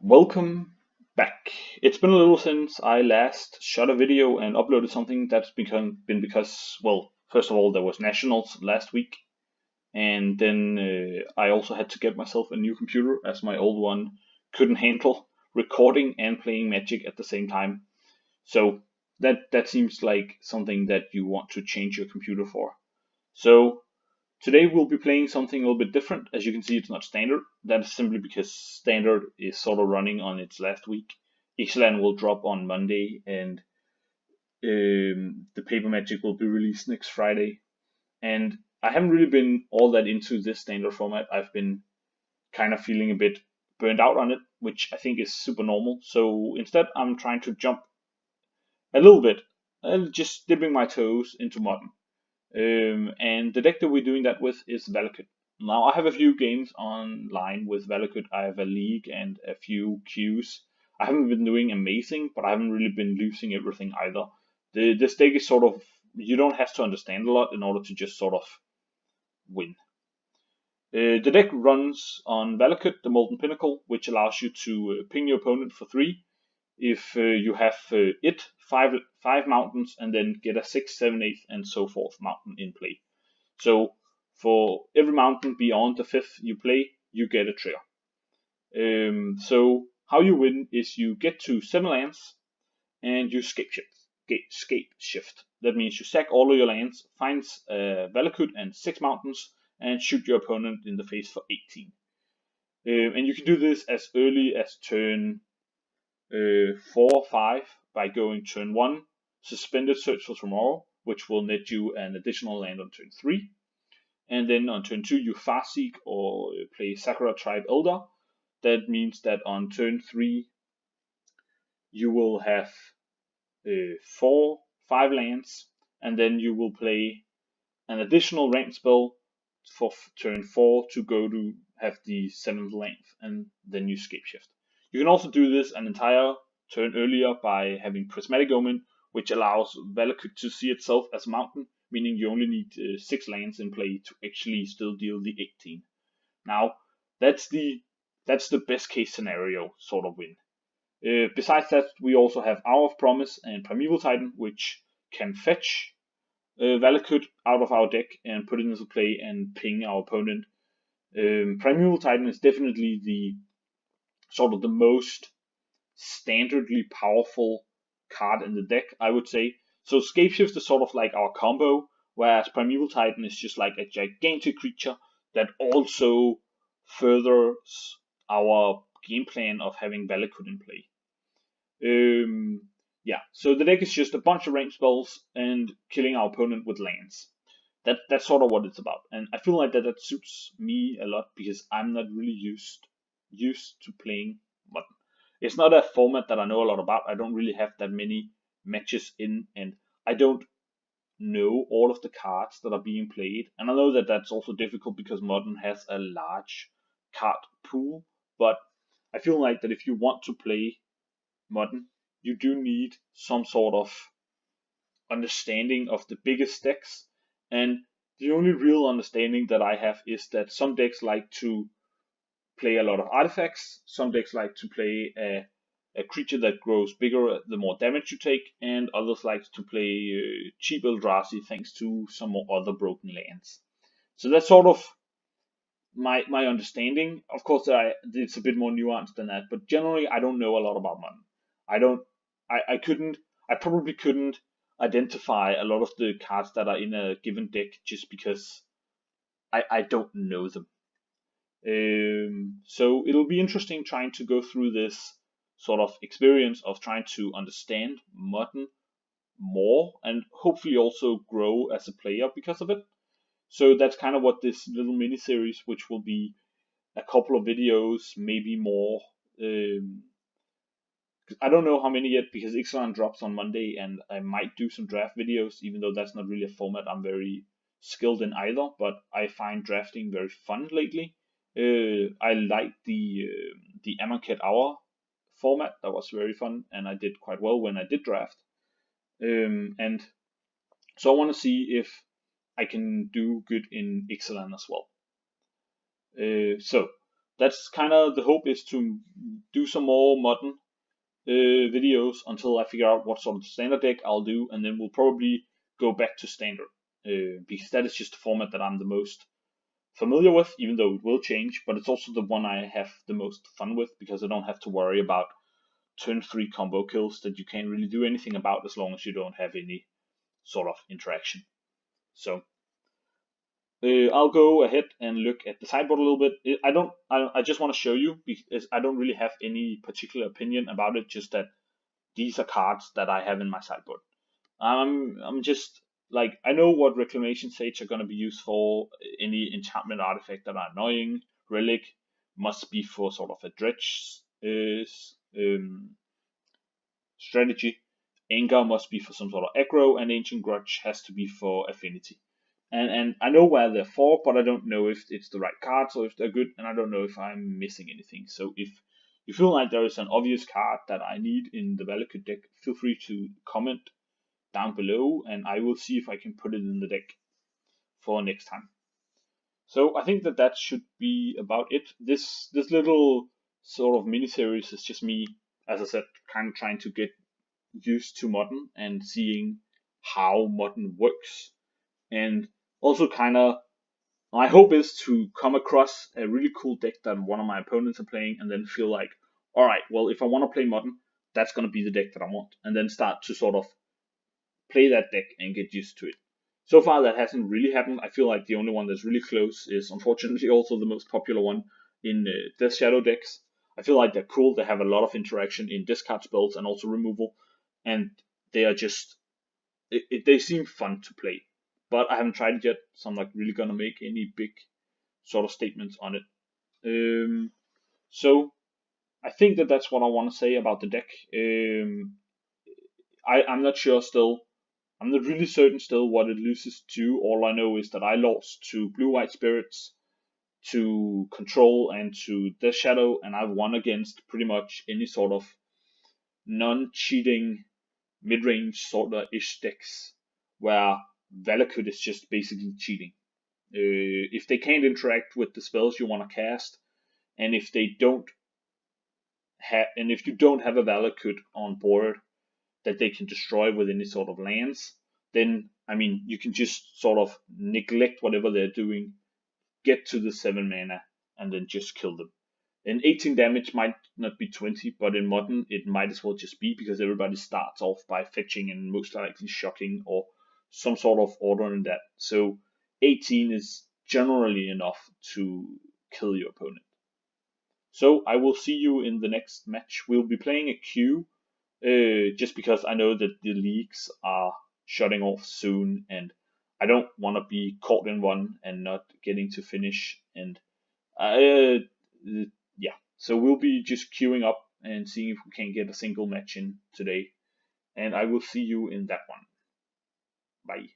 Welcome back. It's been a little since I last shot a video and uploaded something. That's been because, well, first of all, there was nationals last week, and then I also had to get myself a new computer as my old one couldn't handle recording and playing Magic at the same time. So that seems like something that you want to change your computer for. So today we'll be playing something a little bit different. As you can see, it's not standard. That is simply because standard is sort of running on its last week. Ixalan will drop on Monday, and the paper magic will be released next Friday. And I haven't really been all that into this standard format. I've been kind of feeling a bit burned out on it, which I think is super normal. So instead, I'm trying to jump a little bit, just dipping my toes into modern. And the deck that we're doing that with is Valakut. Now I have a few games online with Valakut. I have a league and a few queues. I haven't been doing amazing, but I haven't really been losing everything either. This deck is sort of, you don't have to understand a lot in order to just sort of win. The deck runs on Valakut, the Molten Pinnacle, which allows you to ping your opponent for 3 if you have five mountains, and then get a 6, 7, 8, and so forth mountain in play. So for every mountain beyond the 5th you play, you get a trigger. So how you win is you get to 7 lands and you scape shift. That means you sack all of your lands, find Valakut and 6 mountains, and shoot your opponent in the face for 18. And you can do this as early as turn 4 or 5 by going turn 1, suspended Search for Tomorrow, which will net you an additional land on turn 3. And then on turn 2 you Fast Seek or play Sakura Tribe Elder. That means that on turn 3 you will have 5 lands, and then you will play an additional ramp spell for turn 4 to go to have the 7th land, and then you scape shift. You can also do this an entire turn earlier by having Prismatic Omen, which allows Valakut to see itself as a mountain, meaning you only need 6 lands in play to actually still deal the 18. Now, that's the best case scenario sort of win. Besides that, we also have Hour of Promise and Primeval Titan, which can fetch Valakut out of our deck and put it into play and ping our opponent. Primeval Titan is definitely the sort of the most standardly powerful card in the deck, I would say. So Scapeshift is sort of like our combo, whereas Primeval Titan is just like a gigantic creature that also furthers our game plan of having Valakut in play. Yeah, so the deck is just a bunch of range spells and killing our opponent with lands. That's sort of what it's about, and I feel like that suits me a lot because I'm not really used to playing modern. It's not a format that I know a lot about. I don't really have that many matches in, and I don't know all of the cards that are being played. And I know that that's also difficult because modern has a large card pool, but I feel like that if you want to play modern, you do need some sort of understanding of the biggest decks. And the only real understanding that I have is that some decks like to play a lot of artifacts, some decks like to play a creature that grows bigger the more damage you take, and others like to play cheap Eldrazi thanks to some more other broken lands. So that's sort of my understanding. Of course, it's a bit more nuanced than that, but generally I don't know a lot about modern. I probably couldn't identify a lot of the cards that are in a given deck just because I don't know them. So it'll be interesting trying to go through this sort of experience of trying to understand modern more and hopefully also grow as a player because of it. So that's kind of what this little mini series, which will be a couple of videos, maybe more. I don't know how many yet because Ixalan drops on Monday, and I might do some draft videos, even though that's not really a format I'm very skilled in either. But I find drafting very fun lately. I like the Amonkhet Hour format. That was very fun, and I did quite well when I did draft. And so I want to see if I can do good in Ixalan as well. So that's kind of the hope, is to do some more modern videos until I figure out what sort of standard deck I'll do, and then we'll probably go back to standard because that is just the format that I'm the most familiar with, even though it will change. But it's also the one I have the most fun with because I don't have to worry about turn 3 combo kills that you can't really do anything about as long as you don't have any sort of interaction. So I'll go ahead and look at the sideboard a little bit. I just want to show you because I don't really have any particular opinion about it. Just that these are cards that I have in my sideboard. I'm just like, I know what Reclamation Sage are going to be used for. Any enchantment artifact that are annoying. Relic must be for sort of a dredge strategy. Anger must be for some sort of aggro, and Ancient Grudge has to be for affinity. And I know where they're for, but I don't know if it's the right cards or if they're good, and I don't know if I'm missing anything. So if you feel like there is an obvious card that I need in the Valakut deck, feel free to comment down below, and I will see if I can put it in the deck for next time. So I think that should be about it. This little sort of mini series is just me, as I said, kind of trying to get used to modern and seeing how modern works, and also kind of my hope is to come across a really cool deck that one of my opponents are playing and then feel like, all right, well, if I want to play modern, that's going to be the deck that I want, and then start to sort of play that deck and get used to it. So far that hasn't really happened. I feel like the only one that's really close is unfortunately also the most popular one in Death Shadow decks. I feel like they're cool. They have a lot of interaction in discard spells and also removal, and they are just they seem fun to play. But I haven't tried it yet, so I'm not really gonna make any big sort of statements on it. So I think that that's what I want to say about the deck. I'm not sure still. I'm not really certain still what it loses to. All I know is that I lost to Blue-White Spirits, to Control, and to Death Shadow, and I've won against pretty much any sort of non-cheating mid-range sort of ish decks where Valakut is just basically cheating. If they can't interact with the spells you want to cast, and if they don't if you don't have a Valakut on board that they can destroy with any sort of lands, then I mean you can just sort of neglect whatever they're doing, get to the 7 mana, and then just kill them. And 18 damage might not be 20, but in modern it might as well just be, because everybody starts off by fetching and most likely shocking or some sort of order in that. So 18 is generally enough to kill your opponent. So I will see you in the next match. We'll be playing a queue, just because I know that the leagues are shutting off soon, and I don't want to be caught in one and not getting to finish. And yeah, so we'll be just queuing up and seeing if we can get a single match in today. And I will see you in that one. Bye.